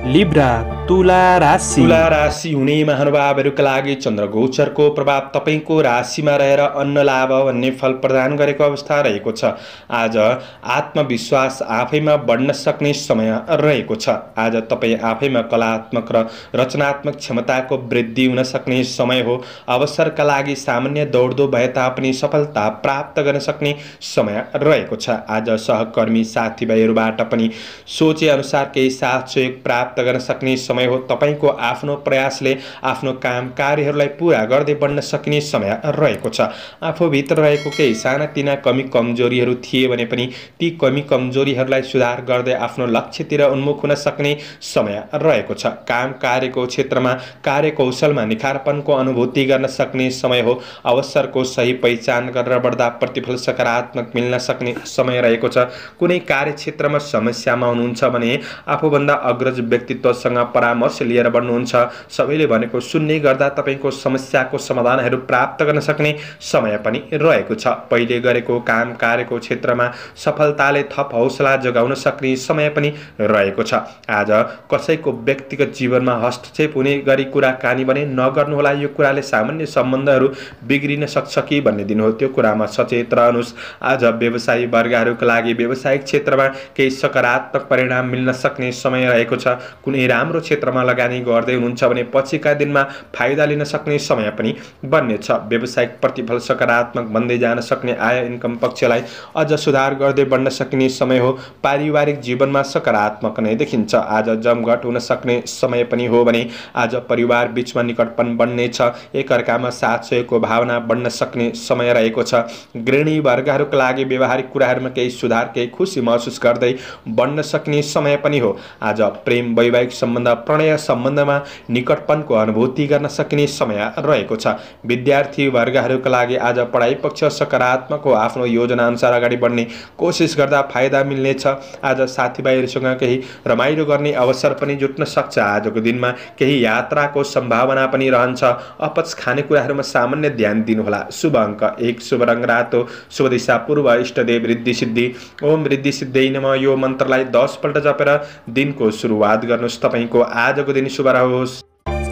लिब्रा तुला राशि हुने महानुभावहरूका लागि चन्द्रगोचरको प्रभाव तपाईँको राशिमा रहेर अन्न लाभ भन्ने फल प्रदान गरेको अवस्था रहेको छ। आज आत्मविश्वास आफैमा बढ्न सक्ने समय रहेको छ। आज तपाईँ आफैमा कलात्मक र रचनात्मक क्षमताको वृद्धि हुन सक्ने समय हो। अवसरका लागि सामान्य दौडदो भए तापनि सफलता प्राप्त गर्न सक्ने समय रहेको छ। आज सहकर्मी साथीभाइहरूबाट पनि सोचे अनुसार केही साथ सहयोग प्राप्त गर्न सक्ने समय हो। तपाईको आफ्नो प्रयासले आफ्नो काम कार्यहरूलाई पूरा गर्दै बढ्न सक्ने समय रहेको छ। आफूभित्र रहेको केही सानातिना कमी कमजोरीहरू थिए भने पनि ती कमी कमजोरीहरूलाई सुधार गर्दै आफ्नो लक्ष्यतिर उन्मुख हुन सक्ने समय रहेको छ। काम कार्यको क्षेत्रमा कार्यकौशलमा निखारपनको अनुभूति गर्न सक्ने समय हो। अवसरको सही पहिचान गरेर बढ्दा प्रतिफल सकारात्मक मिल्न सक्ने समय रहेको छ। कुनै कार्यक्षेत्रमा समस्यामा हुनुहुन्छ भने आफूभन्दा अग्रज व्यक्तित्वसँग परामर्श लिएर बढ्नुहुन्छ। सबैले भनेको सुन्ने गर्दा तपाईको समस्याको समाधानहरू प्राप्त गर्न सक्ने समय पनि रहेको छ। पहिले गरेको काम कार्यको क्षेत्रमा सफलताले थप हौसला जगाउन सक्ने समय पनि रहेको छ। आज कसैको व्यक्तिगत जीवनमा हस्तक्षेप हुने गरी कुराकानी भने नगर्नुहोला। यो कुराले सामान्य सम्बन्धहरू बिग्रिन सक्छ कि भन्ने दिन हो, त्यो कुरामा सचेत रहनुहोस्। आज व्यवसायी वर्गहरूका लागि व्यावसायिक क्षेत्रमा केही सकारात्मक परिणाम मिल्न सक्ने समय रहेको छ। कुनै राम्रो क्षेत्रमा लगानी गर्दै हुनुहुन्छ भने पछिका दिनमा फाइदा लिन सक्ने समय पनि बन्नेछ। व्यावसायिक प्रतिफल सकारात्मक बन्दै जान सक्ने आय इन्कम पक्षलाई अझ सुधार गर्दै बढ्न सक्ने समय हो। पारिवारिक जीवनमा सकारात्मक नै देखिन्छ। आज जमघट हुन सक्ने समय पनि हो भने आज परिवार बीचमा निकटपन बढ्नेछ। एकअर्कामा साथ सहयोगको भावना बढ्न सक्ने समय रहेको छ। गृहिणी वर्गहरूका लागि व्यवहारिक कुराहरूमा केही सुधार केही खुसी महसुस गर्दै बढ्न सक्ने समय पनि हो। आज प्रेम वैवाहिक सम्बन्ध प्रणय सम्बन्धमा निकटपनको अनुभूति गर्न सक्ने समय रहेको छ। विद्यार्थी वर्गहरूका लागि आज पढाइ पक्ष सकारात्मक हो। आफ्नो योजना अनुसार अगाडि बढ्ने कोसिस गर्दा फाइदा मिल्नेछ। आज साथीभाइहरूसँग केही रमाइलो गर्ने अवसर पनि जुट्न सक्छ। आजको दिनमा केही यात्राको सम्भावना पनि रहन्छ। अपच खानेकुराहरूमा सामान्य ध्यान दिनुहोला। शुभ अङ्क 1, शुभ रङ रातो, शुभ दिशा पूर्व, इष्टदेव रिद्धि सिद्धि। ओम रिद्धि सिद्धि नमः यो मन्त्रलाई 10 पल्ट जपेर दिनको सुरुवात गर्नुहोस्। तपाईको आजको दिन शुभ रहोस्।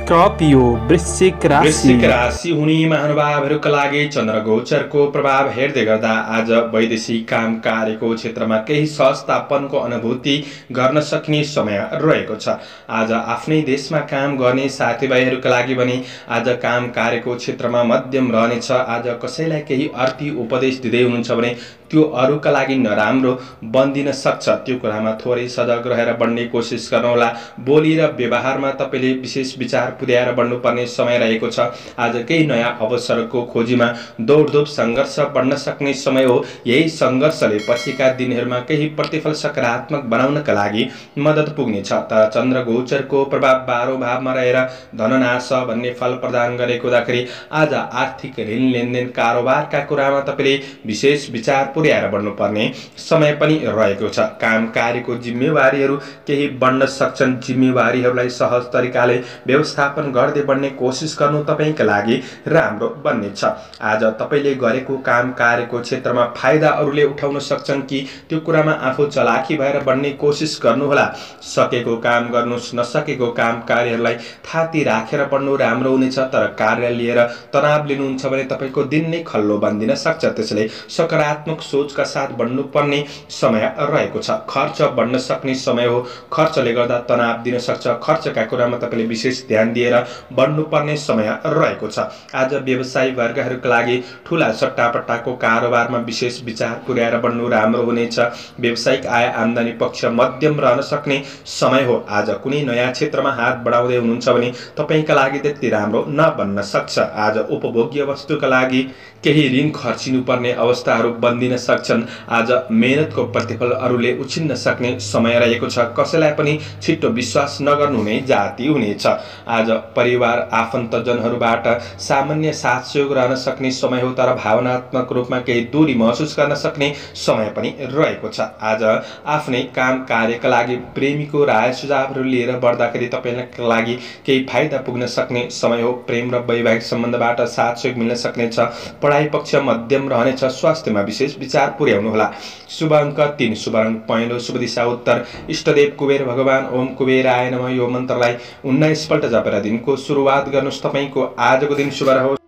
स्कर्पियो वृश्चिक राशि हुने महानुभावहरूका लागि चन्द्र गोचरको प्रभाव हेर्दै गर्दा आज वैदेशिक काम कार्यको क्षेत्रमा केही सहजतापनको अनुभूति गर्न सक्ने समय रहेको छ। आज आफ्नै देशमा काम गर्ने साथीभाइहरूका लागि भने आज काम कार्यको क्षेत्रमा मध्यम रहनेछ। आज कसैलाई केही अर्थी उपदेश दिँदै हुनुहुन्छ भने त्यो अरूका लागि नराम्रो बन्दिन सक्छ। त्यो कुरामा थोरै सजग रहेर बढ्ने कोसिस गर्नुहोला। बोली र व्यवहारमा तपाईले विशेष विचार पुर्याएर बढ्नुपर्ने समय रहेको छ। आज केही नयाँ अवसरको खोजीमा दौडधुप सङ्घर्ष बढ्न सक्ने समय हो। यही सङ्घर्षले पछिका दिनहरूमा केही प्रतिफल सकारात्मक बनाउनका लागि मद्दत पुग्नेछ। तर चन्द्र गोचरको प्रभाव 12औं भावमा रहेर धननाश भन्ने फल प्रदान गरेको हुँदाखेरि आज आर्थिक ऋण लेनदेन कारोबारका कुरामा तपाईले विशेष विचार पुर्याएर बढ्नुपर्ने समय पनि रहेको छ। काम कार्यको जिम्मेवारीहरू केही बढ्न सक्छन्। जिम्मेवारीहरूलाई सहज तरिकाले व्यवस्थापन गर्दै बढ्ने कोसिस गर्नु तपाईका लागि राम्रो बन्नेछ। आज तपाईले गरेको काम कार्यको क्षेत्रमा फाइदा अरूले उठाउन सक्छन् कि त्यो कुरामा आफू चलाखी भएर बढ्ने कोसिस गर्नुहोला। सकेको काम गर्नुहोस्, नसकेको काम कार्यहरूलाई थाती राखेर बढ्नु राम्रो हुनेछ। तर कार्य लिएर तनाव लिनुहुन्छ भने तपाईको दिन नै खल्लो बन्दिन सक्छ। त्यसैले सकारात्मक सोचका साथ बढ्नुपर्ने समय रहेको छ। खर्च बढ्न सक्ने समय हो। खर्चले गर्दा तनाव दिन सक्छ। खर्चका कुरामा तपाईले विशेष ध्यान दिएर बढ्नुपर्ने समय रहेको छ। आज व्यवसायी वर्गहरूका लागि ठूला सट्टापट्टाको कारोबारमा विशेष विचार पुर्याएर बढ्नु राम्रो हुनेछ। व्यावसायिक आय आम्दानी पक्ष मध्यम रहन सक्ने समय हो। आज कुनै नयाँ क्षेत्रमा हात बढाउँदै हुनुहुन्छ भने तपाईका लागि त्यति राम्रो नबन्न सक्छ। आज उपभोग्य वस्तुका लागि केही ऋण खर्चिनुपर्ने अवस्थाहरू बन्दिन सक्छन्। आज मेहनतको प्रतिफल अरूले उछिन्न सक्ने समय रहेको छ। कसैलाई पनि छिट्टो विश्वास नगर्नु नै जाति हुनेछ। आज परिवार आफन्तजनहरूबाट सामान्य साथ सहयोग रहन सक्ने समय हो। तर भावनात्मक रूपमा केही दूरी महसुस गर्न सक्ने समय पनि रहेको छ। आज आफ्नै काम कार्यका लागि प्रेमीको राय सुझावहरू लिएर बढ्दाखेरि तपाईका लागि केही फाइदा पुग्न सक्ने समय हो। प्रेम र वैवाहिक सम्बन्धबाट साथ सहयोग मिल्न सक्नेछ। पढाइ पक्ष मध्यम रहनेछ। स्वास्थ्यमा विशेष विचार पुर्याउनुहोला। शुभ अङ्क 3, शुभ रङ पहेँलो, शुभ दिशा उत्तर, इष्टदेव कुबेर भगवान ओम कुबेराय नमः यो मन्त्रलाई 19 पल्ट जपेर दिनको सुरुवात गर्नुहोस्। तपाईको आजको दिन शुभ रहोस्।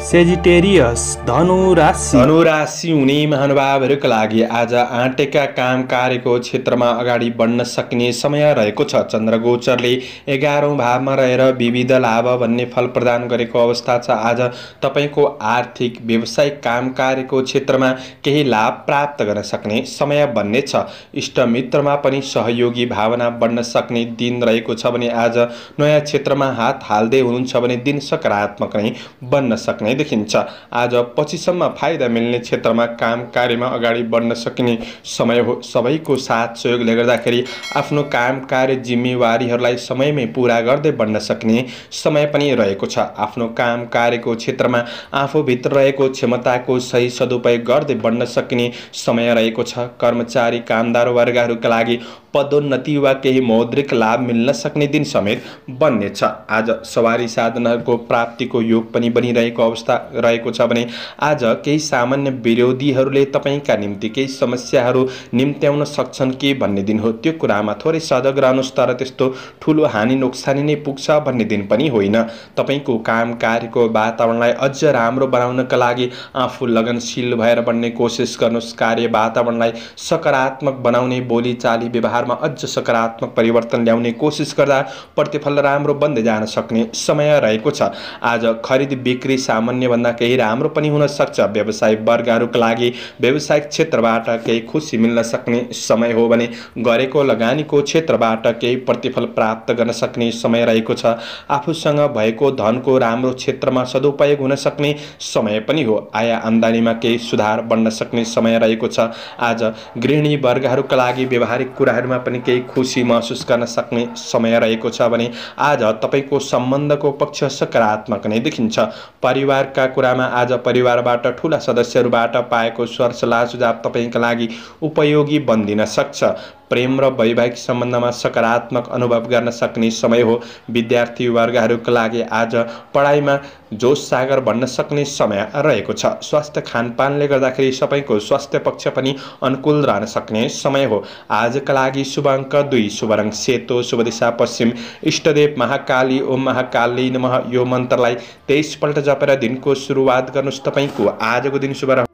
सेजिटेरियस धनु राशि हुने महानुभावहरूका लागि आज आँटेका काम कार्यको क्षेत्रमा अगाडि बढ्न सक्ने समय रहेको छ। चन्द्रगोचरले 11औं भावमा रहेर विविध लाभ भन्ने फल प्रदान गरेको अवस्था छ। आज तपाईको आर्थिक व्यावसायिक काम कार्यको क्षेत्रमा केही लाभ प्राप्त गर्न सक्ने समय बन्ने छ। इष्टमित्रमा पनि सहयोगी भावना बढ्न सक्ने दिन रहेको छ भने आज नयाँ क्षेत्रमा हात हाल्दै हुनुहुन्छ भने दिन सकारात्मक नै बन्न सक्ने देखिन्छ। आज पछिसम्म फाइदा मिल्ने क्षेत्रमा काम कार्यमा अगाडि बढ्न सकिने समय हो। सबैको साथ सहयोगले गर्दाखेरि आफ्नो काम कार्य जिम्मेवारीहरूलाई समयमै पूरा गर्दै बढ्न सक्ने समय पनि रहेको छ। आफ्नो काम कार्यको क्षेत्रमा आफूभित्र रहेको क्षमताको सही सदुपयोग गर्दै बढ्न सकिने समय रहेको छ। कर्मचारी कामदार वर्गहरूका लागि पदोन्नति वा केही मौद्रिक लाभ मिल्न सक्ने दिन समेत बन्नेछ। आज सवारी साधनहरूको प्राप्तिको योग पनि बनिरहेको अवस्था रहेको छ भने आज केही सामान्य विरोधीहरूले तपाईका निम्ति केही समस्याहरू निम्त्याउन सक्छन् कि भन्ने दिन हो। त्यो कुरामा थोरै सजग रहनुहोस्, तर त्यस्तो ठुलो हानि नोक्सानी नै पुग्छ भन्ने दिन पनि होइन। तपाईको काम कार्यको वातावरणलाई अझ राम्रो बनाउनका लागि आफू लगनशील भएर बढ्ने कोसिस गर्नुहोस्। कार्य वातावरणलाई सकारात्मक बनाउने बोलीचाली व्यवहारमा अझ सकारात्मक परिवर्तन ल्याउने कोसिस गर्दा प्रतिफल राम्रो बन्दै जान सक्ने समय रहेको छ। आज खरिद बिक्री सामान्य भन्दा केही राम्रो पनि हुन सक्छ। व्यवसाय वर्गहरूका लागि व्यवसायिक क्षेत्रबाट केही खुसी मिल्न सक्ने समय हो भने गरेको लगानीको क्षेत्रबाट केही प्रतिफल प्राप्त गर्न सक्ने समय रहेको छ। आफूसँग भएको धनको राम्रो क्षेत्रमा सदुपयोग हुन सक्ने समय पनि हो। आय आम्दानीमा केही सुधार बन्न सक्ने समय रहेको छ। आज गृहिणी वर्गहरूका लागि व्यवहारिक कुराहरूमा पनि केही खुसी महसुस गर्न सक्ने समय रहेको छ भने आज तपाईको सम्बन्धको पक्ष सकारात्मक नै देखिन्छ। परिवारका कुरामा आज परिवारबाट ठूला सदस्यहरूबाट पाएको सरसल्लाह सुझाव तपाईका लागि उपयोगी बन्दिन सक्छ। प्रेम र वैवाहिक सम्बन्धमा सकारात्मक अनुभव गर्न सक्ने समय हो। विद्यार्थी वर्गहरूका लागि आज पढाइमा जोश सागर बन्न सक्ने समय रहेको छ। स्वास्थ्य खानपानले गर्दाखेरि सबैको स्वास्थ्य पक्ष पनि अनुकूल रहन सक्ने समय हो। आजका लागि शुभ अङ्क 2, शुभ रङ सेतो, शुभ दिशा पश्चिम, इष्टदेव महाकाली ओम महाकाली नमः यो मन्त्रलाई 23 पल्ट जपेर दिनको सुरुवात गर्नुहोस्। तपाईको आजको दिन शुभ रङ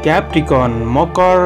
क्याप्रिकन मकर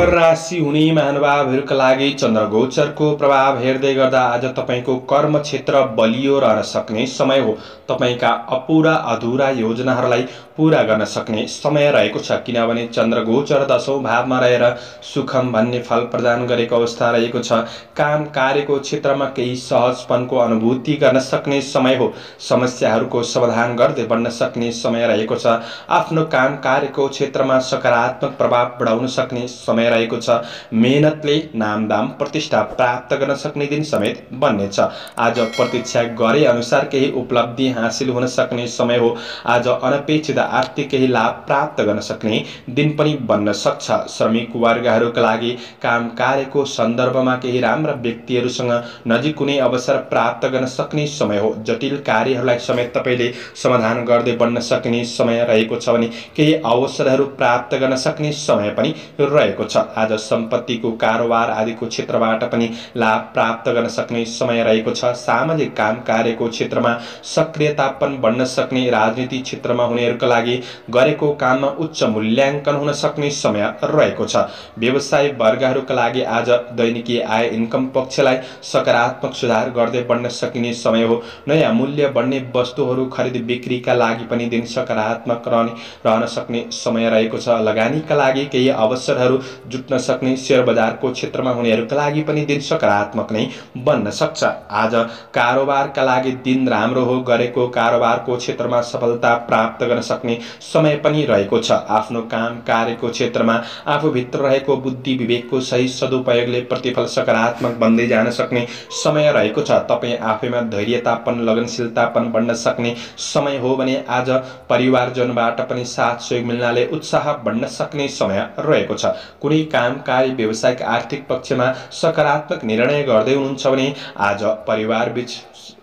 राशि हुने महानुभावहरूका लागि चन्द्रगोचरको प्रभाव हेर्दै गर्दा आज तपाईको कर्म क्षेत्र बलियो रहन सक्ने समय हो। तपाईका अपुरा अधुरा योजनाहरूलाई पूरा गर्न सक्ने समय रहेको छ। किनभने चन्द्रगोचर 10औं भावमा रहेर सुखम भन्ने फल प्रदान गरेको अवस्था रहेको छ। काम कार्यको क्षेत्रमा केही सहजपनको अनुभूति गर्न सक्ने समय हो। समस्याहरूको समाधान गर्दै बढ्न सक्ने समय रहेको छ। आफ्नो काम कार्यको क्षेत्रमा सकारात्मक प्रभाव बढाउन सक्ने समय रहेको छ। मेहनतले नामदाम प्रतिष्ठा प्राप्त गर्न सक्ने दिन समेत बन्नेछ। आज प्रतीक्षा गरे अनुसार केही उपलब्धि हासिल हुन सक्ने समय हो। आज अनपेक्षित आर्थिक केही लाभ प्राप्त गर्न सक्ने दिन पनि बन्न सक्छ। श्रमिक वर्गहरूका लागि काम कार्यको सन्दर्भमा केही राम्रा व्यक्तिहरूसँग नजिक हुने अवसर प्राप्त गर्न सक्ने समय हो। जटिल कार्यहरूलाई समेत तपाईले समाधान गर्दै बढ्न सक्ने समय रहेको छ भने केही अवसरहरू प्राप्त गर्न सक्ने समय पनि रहेको छ। आज सम्पत्तिको कारोबार आदिको क्षेत्रबाट पनि लाभ प्राप्त गर्न सक्ने समय रहेको छ। सामाजिक काम कार्यको क्षेत्रमा सक्रियतापन बढ्न सक्ने, राजनीति क्षेत्रमा हुनेहरूका लागि गरेको काममा उच्च मूल्याङ्कन हुन सक्ने समय रहेको छ। व्यवसाय वर्गहरूका लागि आज दैनिकी आय इन्कम पक्षलाई सकारात्मक सुधार गर्दै बढ्न सकिने समय हो। नयाँ मूल्य बढ्ने वस्तुहरू खरिद बिक्रीका लागि पनि दिन सकारात्मक रहन सक्ने समय रहेको छ। लगानीका लागि केही अवसरहरू जुट्न सक्ने, शेयर बजारको क्षेत्रमा हुनेहरूका लागि पनि दिन सकारात्मक नै बन्न सक्छ। आज कारोबारका लागि दिन राम्रो हो। गरेको कारोबारको क्षेत्रमा सफलता प्राप्त गर्न सक्ने समय पनि रहेको छ। आफ्नो काम कार्यको क्षेत्रमा आफूभित्र रहेको बुद्धि विवेकको सही सदुपयोगले प्रतिफल सकारात्मक बन्दै जान सक्ने समय रहेको छ। तपाईँ आफैमा धैर्यतापन लगनशीलतापन बढ्न सक्ने समय हो भने आज परिवारजनबाट पनि साथ सहयोग मिल्नाले उत्साह बढ्न सक्ने समय रहेको छ। कुनै काम कार्य व्यावसायिक आर्थिक पक्षमा सकारात्मक निर्णय गर्दै हुनुहुन्छ भने आज परिवार बीच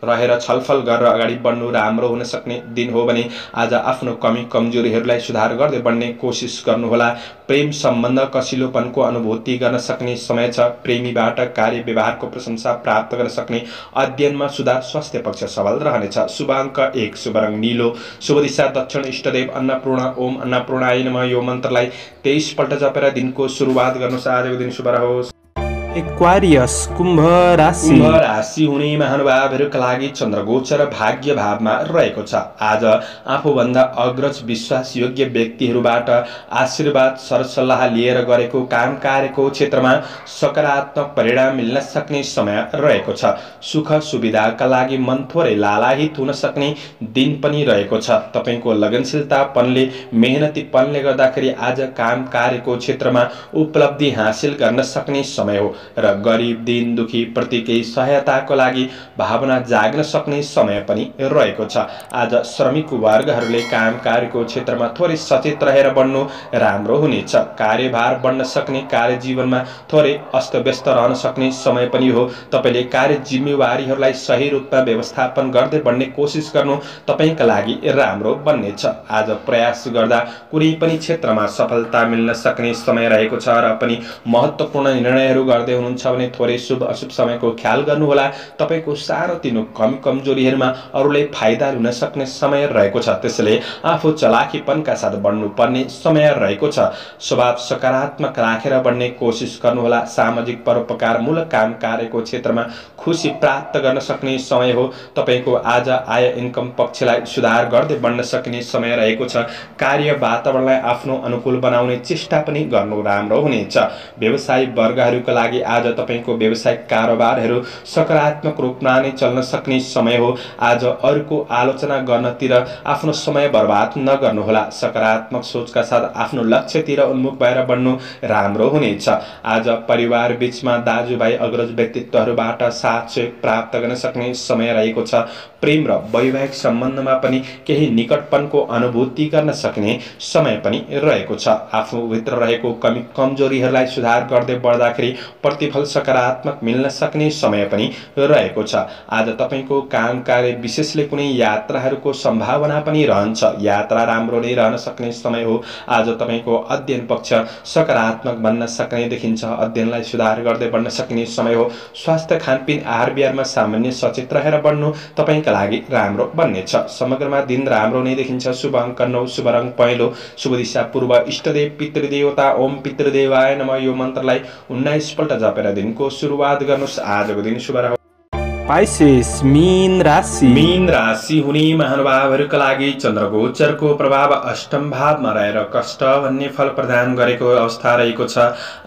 रहेर छलफल गरेर अगाडि बढ्नु राम्रो हुन सक्ने दिन हो भने आज आफ्नो कमी कमजोरीहरूलाई सुधार गर्दै बढ्ने कोसिस गर्नुहोला। प्रेम सम्बन्ध कसिलोपनको अनुभूति गर्न सक्ने समय छ। प्रेमीबाट कार्य व्यवहारको प्रशंसा प्राप्त गर्न सक्ने, अध्ययनमा सुधार, स्वास्थ्य पक्ष सबल रहनेछ। शुभ अङ्क 1, शुभ रङ नीलो, शुभ दिशा दक्षिण, इष्टदेव अन्नपूर्ण। ओम अन्नपूर्णाय नमः यो मन्त्रलाई 23 पल्ट जपेर दिनको सुरुवात गर्नुहोस्। आजको दिन शुभ रहोस्। एक्वारियस कुम्भ राशि। कुम्भ राशि हुने महानुभावहरूका लागि चन्द्रगोचर भाग्य भावमा रहेको छ। आज आफूभन्दा अग्रज विश्वास योग्य व्यक्तिहरूबाट आशीर्वाद सरसल्लाह लिएर गरेको काम कार्यको क्षेत्रमा सकारात्मक परिणाम मिल्न सक्ने समय रहेको छ। सुख सुविधाका लागि मन थोरै लालायित हुन सक्ने दिन पनि रहेको छ। तपाईको लगनशीलतापनले, मेहनतीपनले गर्दाखेरि आज काम कार्यको क्षेत्रमा उपलब्धि हासिल गर्न सक्ने समय हो र गरिब दीन दुखी प्रति केही सहायताको लागि भावना जाग्न सक्ने समय पनि रहेको छ। आज श्रमिक वर्गहरूले काम कार्यको क्षेत्रमा थोरै सचेत रहेर बढ्नु राम्रो हुनेछ। कार्यभार बढ्न सक्ने, कार्य जीवनमा थोरै अस्तव्यस्त रहन सक्ने समय पनि हो। तपाईले कार्य जिम्मेवारीहरूलाई सही रूपमा व्यवस्थापन गर्दै बढ्ने कोसिस गर्नु तपाईका लागि राम्रो बन्नेछ। आज प्रयास गर्दा कुनै पनि क्षेत्रमा सफलता मिल्न सक्ने समय रहेको छ र पनि महत्त्वपूर्ण निर्णयहरू गर्दै हुनुहुन्छ भने थोरै शुभ अशुभ समयको ख्याल गर्नुहोला। तपाईको सानोतिनो कमी कमजोरीहरूमा अरूले फाइदा लिन सक्ने समय रहेको छ। त्यसैले आफू चलाखीपनका साथ बढ्नुपर्ने समय रहेको छ। स्वभाव सकारात्मक राखेर बढ्ने कोसिस गर्नुहोला। सामाजिक परोपकारमूलक काम कार्यको क्षेत्रमा खुसी प्राप्त गर्न सक्ने समय हो। तपाईको आज आय इन्कम पक्षलाई सुधार गर्दै बढ्न सक्ने समय रहेको छ। कार्य वातावरणलाई आफ्नो अनुकूल बनाउने चेष्टा पनि गर्नु राम्रो हुनेछ। व्यवसायी वर्गहरूका लागि आज तपाईको व्यावसायिक कारोबारहरू सकारात्मक रूपमा नै चल्न सक्ने समय हो। आज अरूको आलोचना गर्नतिर आफ्नो समय बर्बाद नगर्नुहोला। सकारात्मक सोचका साथ आफ्नो लक्ष्यतिर उन्मुख भएर बढ्नु राम्रो हुनेछ। आज परिवार बीचमा दाजुभाइ अग्रज व्यक्तित्वहरूबाट साथ सहयोग प्राप्त गर्न सक्ने समय रहेको छ। प्रेम र वैवाहिक सम्बन्धमा पनि केही निकटपनको अनुभूति गर्न सक्ने समय पनि रहेको छ। आफूभित्र रहेको कमी कमजोरीहरूलाई सुधार गर्दै बढ्दाखेरि प्रतिफल सकारात्मक मिल्न सक्ने समय पनि रहेको छ। आज तपाईको काम कार्य विशेषले कुनै यात्राहरूको सम्भावना पनि रहन्छ। यात्रा राम्रो नै रहन सक्ने समय हो। आज तपाईको अध्ययन पक्ष सकारात्मक बन्न सक्ने देखिन्छ। अध्ययनलाई सुधार गर्दै बढ्न सक्ने समय हो। स्वास्थ्य, खानपिन, आहार विहारमा सामान्य सचेत रहेर बढ्नु तपाईका लागि राम्रो बन्नेछ। समग्रमा दिन राम्रो नै देखिन्छ। शुभ अङ्क 9, शुभ रङ पहेँलो, शुभ दिशा पूर्व, इष्टदेव पितृदेवता ओम पितृदेवाय नमः यो मन्त्रलाई 19 पल्ट जपेर दिनको सुरुवात गर्नुहोस्। आजको दिन शुभ रहोस्। पाइसेस मीन राशि। मीन राशि हुने महानुभावहरूका लागि चन्द्रगोचरको प्रभाव अष्टम भावमा रहेर कष्ट भन्ने फल प्रदान गरेको अवस्था रहेको छ।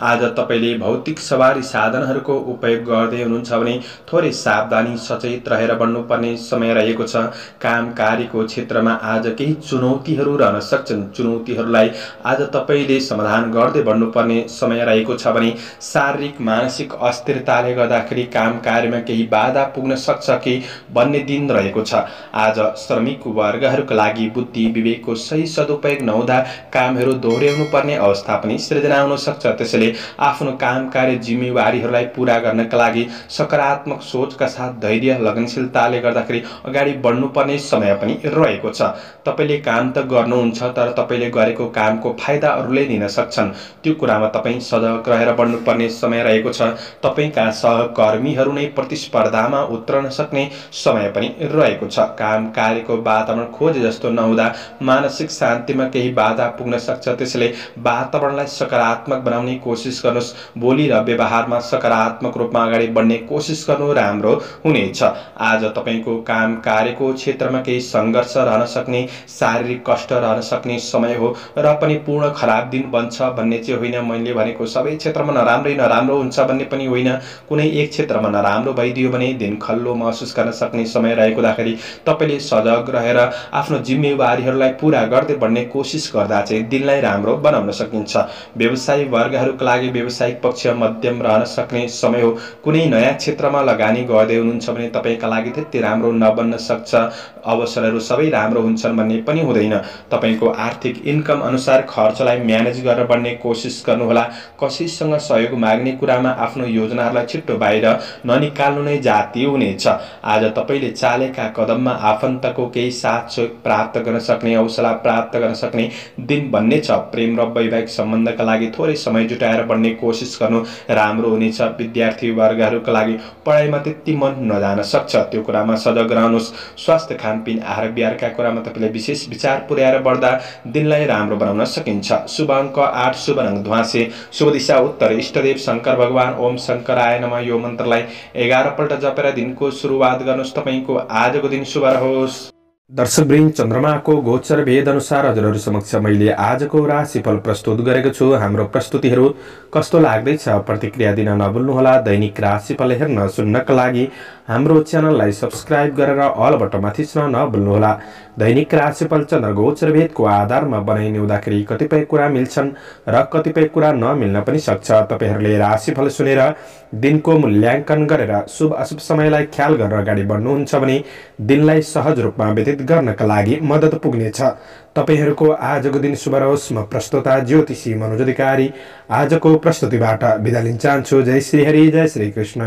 आज तपाईले भौतिक सवारी साधनहरूको उपयोग गर्दै हुनुहुन्छ भने थोरै सावधानी सचेत रहेर बढ्नुपर्ने समय रहेको छ। काम कार्यको क्षेत्रमा आज केही चुनौतीहरू रहन सक्छन्। चुनौतीहरूलाई आज तपाईले समाधान गर्दै बढ्नुपर्ने समय रहेको छ भने शारीरिक मानसिक अस्थिरताले गर्दाखेरि काम कार्यमा केही बाधा पुग्न सक्छ कि भन्ने दिन रहेको छ। आज श्रमिक वर्गहरूका लागि बुद्धि विवेकको सही सदुपयोग नहुँदा कामहरू दोहोर्याउनु पर्ने अवस्था पनि सृजना हुन सक्छ। त्यसैले आफ्नो काम कार्य जिम्मेवारीहरूलाई पूरा गर्नका लागि सकारात्मक सोचका साथ धैर्य लगनशीलताले गर्दाखेरि अगाडि बढ्नुपर्ने समय पनि रहेको छ। तपाईले काम त गर्नुहुन्छ तर तपाईले गरेको कामको फाइदा अरूले लिन सक्छन्। त्यो कुरामा तपाईँ सजग रहेर बढ्नुपर्ने समय रहेको छ। तपाईका सहकर्मीहरू नै प्रतिस्पर्धामा उत्रन सक्ने समय पनि रहेको छ। काम कार्यको वातावरण खोजे जस्तो नहुँदा मानसिक शान्तिमा केही बाधा पुग्न सक्छ। त्यसैले वातावरणलाई सकारात्मक बनाउने कोसिस गर्नुहोस्। बोली र व्यवहारमा सकारात्मक रूपमा अगाडि बढ्ने कोसिस गर्नु राम्रो हुनेछ। आज तपाईको काम कार्यको क्षेत्रमा केही सङ्घर्ष रहन सक्ने, शारीरिक कष्ट रहन सक्ने समय हो र पनि पूर्ण खराब दिन बन्छ भन्ने चाहिँ होइन। मैले भनेको सबै क्षेत्रमा नराम्रो हुन्छ भन्ने पनि होइन। कुनै एक क्षेत्रमा नराम्रो भइदियो भने दिन खल्लो महसुस गर्न सक्ने समय रहेको हुँदाखेरि तपाईले सजग रहेर आफ्नो जिम्मेवारीहरूलाई पूरा गर्दै बढ्ने कोसिस गर्दा चाहिँ दिनलाई राम्रो बनाउन सकिन्छ। व्यवसायी वर्गहरूका लागि व्यावसायिक पक्ष मध्यम रहन सक्ने समय हो। कुनै नयाँ क्षेत्रमा लगानी गर्दै हुनुहुन्छ भने तपाईका लागि त्यति राम्रो नबन्न सक्छ। अवसरहरू सबै राम्रो हुन्छन् भन्ने पनि हुँदैन। तपाईको आर्थिक इन्कम अनुसार खर्चलाई म्यानेज गरेर बढ्ने कोसिस गर्नुहोला। कसैसँग सहयोग माग्ने कुरामा आफ्नो योजनाहरूलाई छिट्टो बाहिर ननिकाल्नु नै जाति हुनेछ। आज तपाईले चालेका कदममा आफन्तको केही साथ सहयोग प्राप्त गर्न सक्ने, हौसला प्राप्त गर्न सक्ने दिन बन्ने छ। प्रेम र वैवाहिक सम्बन्धका लागि थोरै समय जुटाएर बढ्ने कोसिस गर्नु राम्रो हुनेछ। विद्यार्थी वर्गहरूका लागि पढाइमा त्यति मन नजान सक्छ, त्यो कुरामा सजग रहनुहोस्। स्वास्थ्य, खानपिन, आहार विहारका कुरामा तपाईले विशेष विचार पुर्याएर बढ्दा दिनलाई राम्रो बनाउन सकिन्छ। शुभ अङ्क 8, शुभ रङ ध्वाँसे, शुभ दिशा उत्तर, इष्टदेव शंकर भगवान। ओम शंकराय नमः। यो मन्त्रलाई 11 पल्ट जपेर दिनको सुरुवात गर्नुहोस्। तपाईको आजको दिन शुभ रहोस्। दर्शकवृन्द, चन्द्रमाको गोचर भेद अनुसार हजुरहरू समक्ष मैले आजको राशिफल प्रस्तुत गरेको छु। हाम्रो प्रस्तुतिहरू कस्तो लाग्दैछ प्रतिक्रिया दिन नभुल्नुहोला। दैनिक राशिफल हेर्न सुन्नका लागि हाम्रो च्यानललाई सब्स्क्राइब गरेर अल बटनमा थिच्न नभुल्नुहोला। दैनिक राशिफल चन्द्र गोचर भेदको आधारमा बनाइने हुँदाखेरि कतिपय कुरा मिल्छन् र कतिपय कुरा नमिल्न पनि सक्छ। तपाईहरूले राशिफल सुनेर दिनको मूल्याङ्कन गरेर शुभ अशुभ समयलाई ख्याल गरेर अगाडि बढ्नुहुन्छ भने दिनलाई सहज रूपमा व्यतीत गर्नका लागि मद्दत पुग्नेछ। तपाईहरूको आजको दिन शुभ रहोस्। म प्रस्तुता ज्योतिषी मनोज अधिकारी आजको प्रस्तुतिबाट बिदा लिन चाहन्छु। जय श्री हरि, जय श्री कृष्ण।